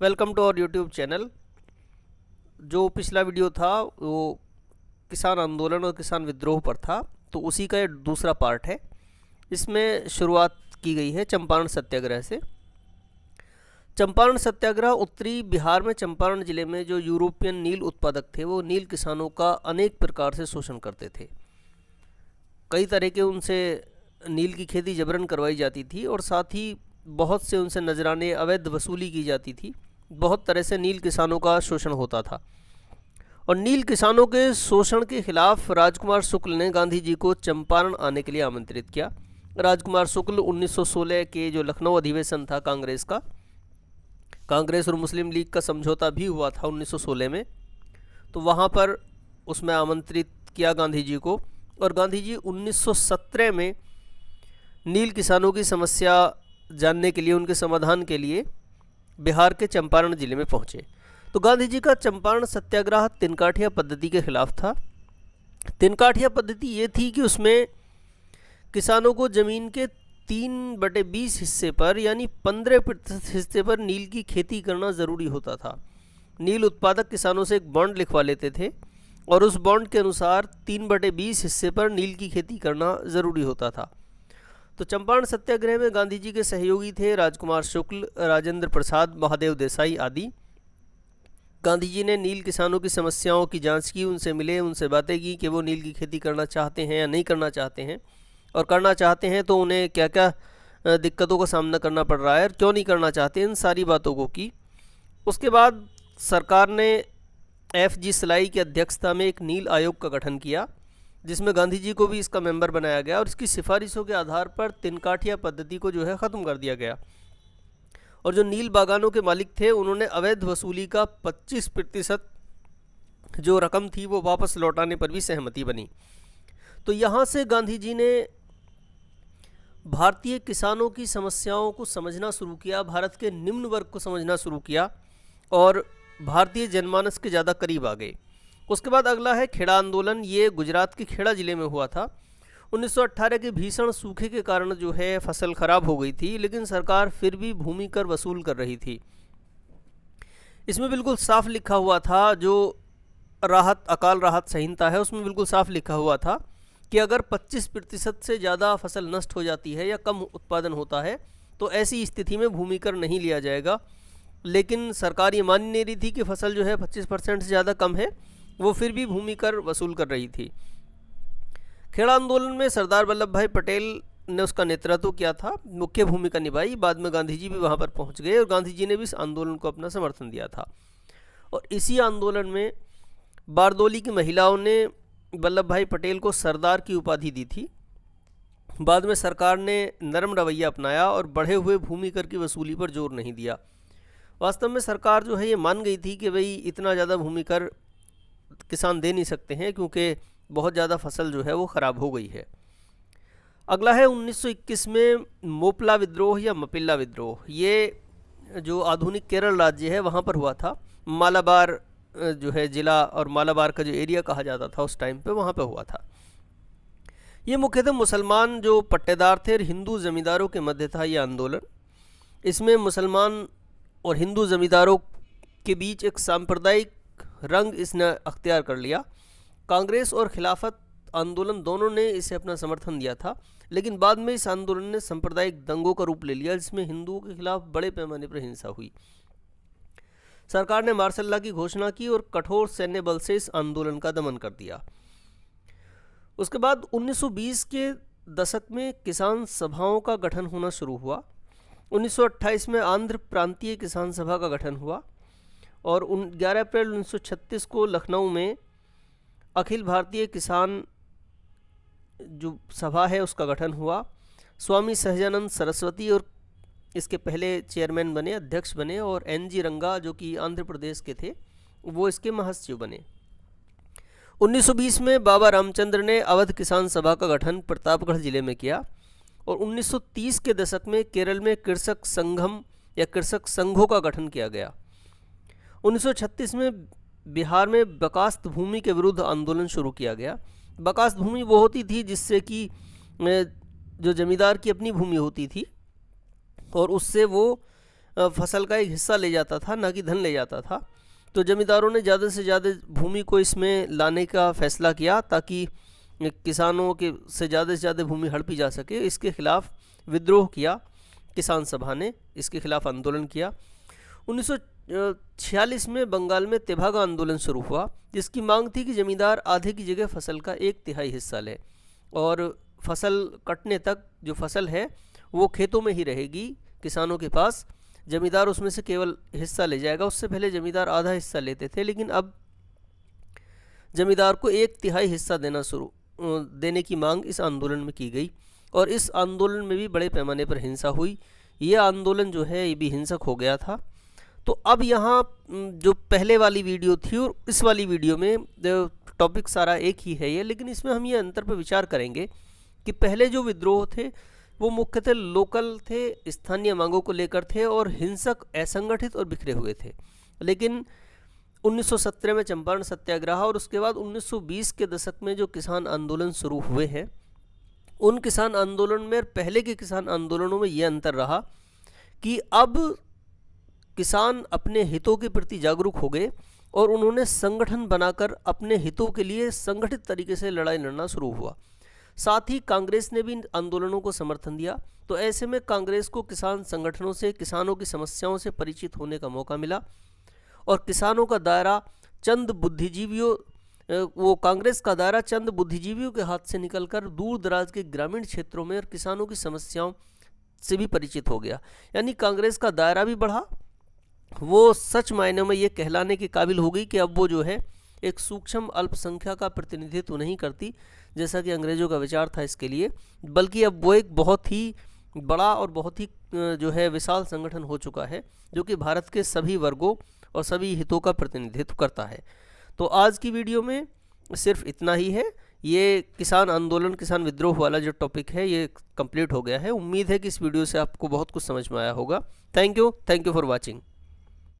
Welcome to our YouTube channel. जो पिछला video था वो किसान आंदोलन और किसान विद्रोह पर था, तो उसी का ये दूसरा पार्ट है। इसमें शुरुआत की गई है चंपारण सत्याग्रह से। चंपारण सत्याग्रह उत्तरी बिहार में चंपारण जिले में जो यूरोपियन नील उत्पादक थे वो नील किसानों का अनेक प्रकार से शोषण करते थे। कई तरह के उनसे नील की खेती जबरन करवाई जाती थी और साथ ही बहुत से उनसे नजराने अवैध वसूली की जाती थी। बहुत तरह से नील किसानों का शोषण होता था और नील किसानों के शोषण के खिलाफ राजकुमार शुक्ल ने गांधी जी को चंपारण आने के लिए आमंत्रित किया। राजकुमार शुक्ल 1916 के जो लखनऊ अधिवेशन था कांग्रेस और मुस्लिम लीग का समझौता भी हुआ था 1916 में, तो वहाँ पर उसमें आमंत्रित किया गांधी जी को। और गांधी जी 1917 में नील किसानों की समस्या जानने के लिए, उनके समाधान के लिए बिहार के चंपारण जिले में पहुंचे। तो गांधी जी का चंपारण सत्याग्रह तिनकाठिया पद्धति के खिलाफ था। तिनकाठिया पद्धति ये थी कि उसमें किसानों को ज़मीन के 3/20 हिस्से पर यानी 15% हिस्से पर नील की खेती करना ज़रूरी होता था। नील उत्पादक किसानों से एक बॉन्ड लिखवा लेते थे और उस बॉन्ड के अनुसार 3/20 हिस्से पर नील की खेती करना ज़रूरी होता था। तो चंपारण सत्याग्रह में गांधी जी के सहयोगी थे राजकुमार शुक्ल, राजेंद्र प्रसाद, महादेव देसाई आदि। गांधी जी ने नील किसानों की समस्याओं की जांच की, उनसे मिले, उनसे बातें की कि वो नील की खेती करना चाहते हैं या नहीं करना चाहते हैं, और करना चाहते हैं तो उन्हें क्या क्या दिक्कतों का सामना करना पड़ रहा है और क्यों नहीं करना चाहते, इन सारी बातों को की। उसके बाद सरकार ने FG सलाई की अध्यक्षता में एक नील आयोग का गठन किया, जिसमें गांधी जी को भी इसका मेंबर बनाया गया और इसकी सिफारिशों के आधार पर तिनकाठिया पद्धति को जो है ख़त्म कर दिया गया। और जो नील बागानों के मालिक थे उन्होंने अवैध वसूली का 25% जो रकम थी वो वापस लौटाने पर भी सहमति बनी। तो यहाँ से गांधी जी ने भारतीय किसानों की समस्याओं को समझना शुरू किया, भारत के निम्न वर्ग को समझना शुरू किया और भारतीय जनमानस के ज़्यादा करीब आ गए। उसके बाद अगला है खेड़ा आंदोलन। ये गुजरात के खेड़ा जिले में हुआ था। 1918 के भीषण सूखे के कारण जो है फसल खराब हो गई थी, लेकिन सरकार फिर भी भूमि कर वसूल कर रही थी। इसमें बिल्कुल साफ लिखा हुआ था, जो अकाल राहत संहिता है उसमें बिल्कुल साफ लिखा हुआ था कि अगर 25% से ज़्यादा फसल नष्ट हो जाती है या कम उत्पादन होता है तो ऐसी स्थिति में भूमि कर नहीं लिया जाएगा। लेकिन सरकार ये मान नहीं रही थी कि फसल जो है 25% से ज़्यादा कम है, वो फिर भी भूमि कर वसूल कर रही थी। खेड़ा आंदोलन में सरदार वल्लभ भाई पटेल ने उसका नेतृत्व किया था, मुख्य भूमिका निभाई। बाद में गांधी जी भी वहाँ पर पहुँच गए और गांधी जी ने भी इस आंदोलन को अपना समर्थन दिया था। और इसी आंदोलन में बारदोली की महिलाओं ने वल्लभ भाई पटेल को सरदार की उपाधि दी थी। बाद में सरकार ने नरम रवैया अपनाया और बढ़े हुए भूमि कर की वसूली पर जोर नहीं दिया। वास्तव में सरकार जो है ये मान गई थी कि भाई इतना ज़्यादा भूमि कर किसान दे नहीं सकते हैं, क्योंकि बहुत ज़्यादा फसल जो है वो ख़राब हो गई है। अगला है 1921 में मोपला विद्रोह या मपिल्ला विद्रोह। ये जो आधुनिक केरल राज्य है वहाँ पर हुआ था। मालाबार जो है ज़िला और मालाबार का जो एरिया कहा जाता था उस टाइम पे, वहाँ पे हुआ था। ये मुख्यतः मुसलमान जो पट्टेदार थे और हिंदू ज़मींदारों के मध्य था ये आंदोलन। इसमें मुसलमान और हिंदू ज़मींदारों के बीच एक सांप्रदायिक रंग इसने अख्तियार कर लिया। कांग्रेस और खिलाफत आंदोलन दोनों ने इसे अपना समर्थन दिया था, लेकिन बाद में इस आंदोलन ने सांप्रदायिक दंगों का रूप ले लिया, जिसमें हिंदुओं के खिलाफ बड़े पैमाने पर हिंसा हुई। सरकार ने मार्शल लॉ की घोषणा की और कठोर सैन्य बल से इस आंदोलन का दमन कर दिया। उसके बाद 1920 के दशक में किसान सभाओं का गठन होना शुरू हुआ। 1928 में आंध्र प्रांतीय किसान सभा का गठन हुआ और 11 अप्रैल 1936 को लखनऊ में अखिल भारतीय किसान जो सभा है उसका गठन हुआ। स्वामी सहजानंद सरस्वती और इसके पहले चेयरमैन बने, अध्यक्ष बने, और NG रंगा जो कि आंध्र प्रदेश के थे वो इसके महासचिव बने। 1920 में बाबा रामचंद्र ने अवध किसान सभा का गठन प्रतापगढ़ जिले में किया और 1930 के दशक में केरल में कृषक संघम या कृषक संघों का गठन किया गया। 1936 में बिहार में बकास्त भूमि के विरुद्ध आंदोलन शुरू किया गया। बकास्त भूमि वो होती थी जिससे कि जो जमींदार की अपनी भूमि होती थी और उससे वो फसल का एक हिस्सा ले जाता था, ना कि धन ले जाता था। तो जमींदारों ने ज़्यादा से ज़्यादा भूमि को इसमें लाने का फैसला किया ताकि किसानों के से ज़्यादा भूमि हड़पी जा सके। इसके खिलाफ विद्रोह किया किसान सभा ने, इसके खिलाफ आंदोलन किया। 1946 में बंगाल में तेभागा आंदोलन शुरू हुआ, जिसकी मांग थी कि जमींदार आधे की जगह फसल का 1/3 हिस्सा ले और फसल कटने तक जो फसल है वो खेतों में ही रहेगी किसानों के पास, जमींदार उसमें से केवल हिस्सा ले जाएगा। उससे पहले जमींदार आधा हिस्सा लेते थे, लेकिन अब जमींदार को 1/3 हिस्सा देने की मांग इस आंदोलन में की गई और इस आंदोलन में भी बड़े पैमाने पर हिंसा हुई। यह आंदोलन जो है ये भी हिंसक हो गया था। तो अब यहाँ जो पहले वाली वीडियो थी और इस वाली वीडियो में टॉपिक सारा एक ही है ये, लेकिन इसमें हम ये अंतर पर विचार करेंगे कि पहले जो विद्रोह थे वो मुख्यतः लोकल थे, स्थानीय मांगों को लेकर थे और हिंसक, असंगठित और बिखरे हुए थे। लेकिन 1917 में चंपारण सत्याग्रह और उसके बाद 1920 के दशक में जो किसान आंदोलन शुरू हुए हैं, उन किसान आंदोलन में पहले के किसान आंदोलनों में ये अंतर रहा कि अब किसान अपने हितों के प्रति जागरूक हो गए और उन्होंने संगठन बनाकर अपने हितों के लिए संगठित तरीके से लड़ाई लड़ना शुरू हुआ। साथ ही कांग्रेस ने भी आंदोलनों को समर्थन दिया। तो ऐसे में कांग्रेस को किसान संगठनों से, किसानों की समस्याओं से परिचित होने का मौका मिला और किसानों का दायरा चंद बुद्धिजीवियों के हाथ से निकलकर दूर दराज के ग्रामीण क्षेत्रों में और किसानों की समस्याओं से भी परिचित हो गया। यानी कांग्रेस का दायरा भी बढ़ा, वो सच मायने में ये कहलाने के काबिल हो गई कि अब वो जो है एक सूक्ष्म अल्पसंख्यक का प्रतिनिधित्व नहीं करती जैसा कि अंग्रेजों का विचार था इसके लिए, बल्कि अब वो एक बहुत ही बड़ा और बहुत ही जो है विशाल संगठन हो चुका है जो कि भारत के सभी वर्गों और सभी हितों का प्रतिनिधित्व करता है। तो आज की वीडियो में सिर्फ इतना ही है। ये किसान आंदोलन, किसान विद्रोह वाला जो टॉपिक है ये कंप्लीट हो गया है। उम्मीद है कि इस वीडियो से आपको बहुत कुछ समझ में आया होगा। Thank you for watching.